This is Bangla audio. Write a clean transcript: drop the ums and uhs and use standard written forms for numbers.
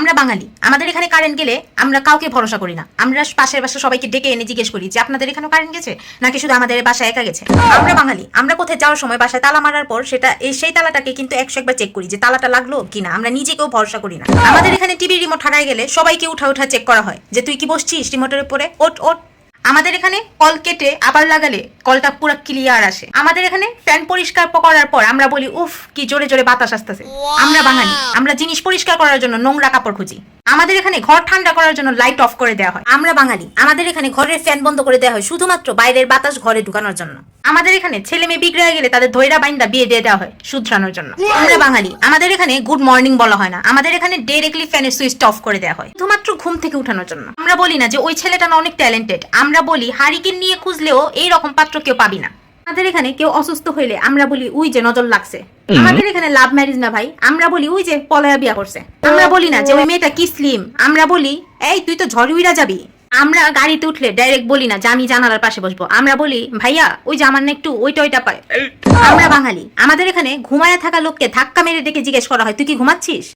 আমরা বাঙালি, আমাদের এখানে কারেন্ট গেলে আমরা কাউকে ভরসা করি না। আমরা পাশের বাসা সবাইকে ডেকে এনে জিজ্ঞেস করি যে আপনাদের এখানেও কারেন্ট গেছে নাকি শুধু আমাদের বাসায় একা গেছে। আমরা বাঙালি, আমরা কোথায় যাওয়ার সময় বাসায় তালা মারার পর সেই তালাটাকে কিন্তু 101 বার চেক করি যে তালাটা লাগলো কিনা। আমরা নিজেকেও ভরসা করি না। আমাদের এখানে টিভি রিমোট হারায় গেলে সবাইকে উঠা চেক করা হয় যে তুই কি বসছিস রিমোটের উপরে, ওট ওট। আমাদের এখানে কল কেটে আবার লাগালে কলটা পুরো ক্লিয়ার আসে। আমাদের এখানে ফ্যান পরিষ্কার করার পর আমরা বলি উফ কি জোরে জোরে বাতাস আসতেছে। আমরা বাঙালি, আমরা জিনিস পরিষ্কার করার জন্য নোংরা কাপড় খুঁজি। আমাদের এখানে ঘর ঠান্ডা করার জন্য লাইট অফ করে দেওয়া হয়। আমরা বাঙালি, আমাদের এখানে ঘরের ফ্যান বন্ধ করে দেওয়া হয় শুধুমাত্র বাইরের বাতাস ঘরে ঢুকানোর জন্য। আমাদের এখানে ছেলে মেয়ে বিগড়ে গেলে তাদের ধৈরা বাইন্দা বিয়ে দিয়ে দেওয়া হয় শুধরানোর জন্য। আমরা বাঙালি, আমাদের এখানে গুড মর্নিং বলা হয় না, আমাদের এখানে ডাইরেক্টলি ফ্যানের সুইচটা অফ করে দেওয়া হয় শুধুমাত্র ঘুম থেকে উঠানোর জন্য। আমরা বলি না যে ওই ছেলেটা না অনেক ট্যালেন্টেড, আমরা বলি হারিকেন নিয়ে খুঁজলেও এই রকম পাত্র কেউ পাবি না। আমাদের এখানে কেউ অসুস্থ হইলে আমরা বলি উই যে নজর লাগছে। আমাদের এখানে লাভ ম্যারেজ না ভাই, আমরা বলি উই যে পলায়া বিয়া করছে। আমরা বলি না যে ওই মেয়েটা কি স্লিম, আমরা বলি এই তুই তো ঝড় উইরা যাবি। আমরা গাড়িতে উঠলে ডাইরেক্ট বলি না যে আমি জানালার পাশে বসবো, আমরা বলি ভাইয়া ওই যে আমার না একটু ওইটা পায়। আমরা বাঙালি, আমাদের এখানে ঘুমায়া থাকা লোককে ধাক্কা মেরে ডেকে জিজ্ঞেস করা হয় তুই কি ঘুমাচ্ছিস।